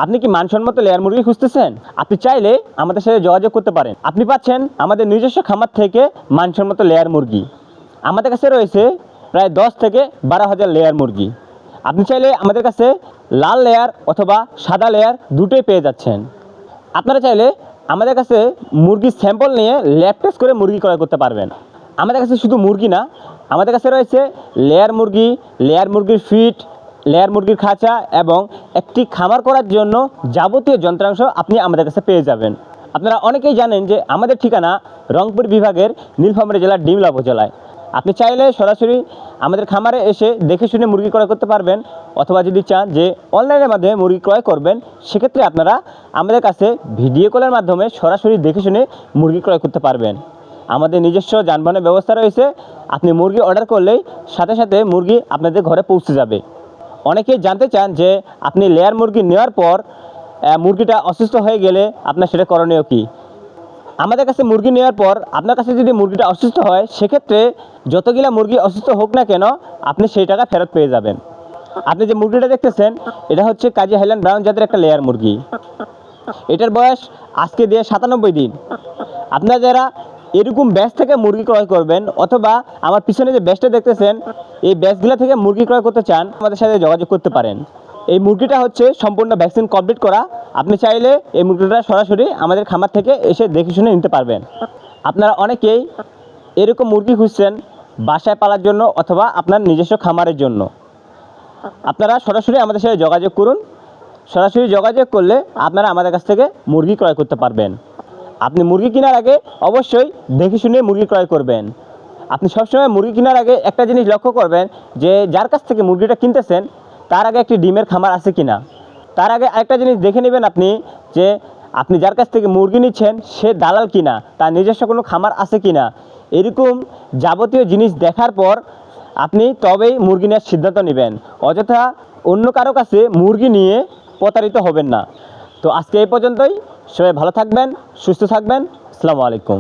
আপনি কি মানসম্মত লেয়ার মুরগি খুঁজতেছেন? আপনি চাইলে আমাদের সাথে যোগাযোগ করতে পারেন। আপনি পাচ্ছেন আমাদের নিজস্ব খামার থেকে মানসম্মত লেয়ার মুরগি। আমাদের কাছে রয়েছে প্রায় 10 থেকে 12,000 লেয়ার মুরগি। আপনি চাইলে আমাদের কাছে লাল লেয়ার অথবা সাদা লেয়ার দুটোই পেয়ে যাচ্ছেন। আপনারা চাইলে আমাদের কাছে মুরগির স্যাম্পল নিয়ে ল্যাব টেস্ট করে মুরগি ক্রয় করতে পারবেন। আমাদের কাছে শুধু মুরগি না, আমাদের কাছে রয়েছে লেয়ার মুরগি, লেয়ার মুরগির ফিড, লেয়ার মুরগির খাঁচা এবং একটি খামার করার জন্য যাবতীয় যন্ত্রাংশ আপনি আমাদের কাছে পেয়ে যাবেন। আপনারা অনেকেই জানেন যে আমাদের ঠিকানা রংপুর বিভাগের নীলফামারী জেলার ডিমলা উপজেলায়। আপনি চাইলে সরাসরি আমাদের খামারে এসে দেখে শুনে মুরগি ক্রয় করতে পারবেন, অথবা যদি চান যে অনলাইনের মাধ্যমে মুরগি ক্রয় করবেন, সেক্ষেত্রে আপনারা আমাদের কাছে ভিডিও কলের মাধ্যমে সরাসরি দেখে শুনে মুরগি ক্রয় করতে পারবেন। আমাদের নিজস্ব যানবাহনের ব্যবস্থা রয়েছে। আপনি মুরগি অর্ডার করলেই সাথে সাথে মুরগি আপনাদের ঘরে পৌঁছে যাবে। অনেকেই জানতে চান যে আপনি লেয়ার মুরগি নেওয়ার পর মুরগিটা অসুস্থ হয়ে গেলে আপনার সেটা করণীয় কী? আমাদের কাছে মুরগি নেওয়ার পর আপনার কাছে যদি মুরগিটা অসুস্থ হয়, সেক্ষেত্রে যতগুলা মুরগি অসুস্থ হোক না কেন আপনি সেই টাকা ফেরত পেয়ে যাবেন। আপনি যে মুরগিটা দেখতেছেন এটা হচ্ছে কাজী হাইল্যান্ড ব্রাউন জাতের একটা লেয়ার মুরগি। এটার বয়স আজকে দিয়ে 97 দিন। আপনারা যারা এরকম ব্যাচ থেকে মুরগি ক্রয় করবেন, অথবা আমার পিছনে যে ব্যাচটা দেখতেছেন এই ব্যাচগুলো থেকে মুরগি ক্রয় করতে চান, আমাদের সাথে যোগাযোগ করতে পারেন। এই মুরগিটা হচ্ছে সম্পূর্ণ ভ্যাকসিন কমপ্লিট করা। আপনি চাইলে এই মুরগিটা সরাসরি আমাদের খামার থেকে এসে দেখে শুনে নিতে পারবেন। আপনারা অনেকেই এরকম মুরগি খুঁজছেন বাসায় পালার জন্য অথবা আপনার নিজস্ব খামারের জন্য। আপনারা সরাসরি আমাদের সাথে যোগাযোগ করুন। সরাসরি যোগাযোগ করলে আপনারা আমাদের কাছ থেকে মুরগি ক্রয় করতে পারবেন। আপনি মুরগি কেনার আগে অবশ্যই দেখে শুনে মুরগি ক্রয় করবেন। আপনি সবসময় মুরগি কেনার আগে একটা জিনিস লক্ষ্য করবেন যে যার কাছ থেকে মুরগিটা কিনতেছেন তার আগে একটি ডিমের খামার আছে কিনা। তার আগে আরেকটা জিনিস দেখে নেবেন আপনি যে আপনি যার কাছ থেকে মুরগি নিচ্ছেন সে দালাল কিনা, তার নিজস্ব কোনো খামার আছে কিনা। এরকম যাবতীয় জিনিস দেখার পর আপনি তবেই মুরগি নেওয়ার সিদ্ধান্ত নেবেন। অযথা অন্য কারো কাছে মুরগি নিয়ে প্রতারিত হবেন না। তো আজকে এই পর্যন্তই। সবাই ভালো থাকবেন, সুস্থ থাকবেন। আসসালামু আলাইকুম।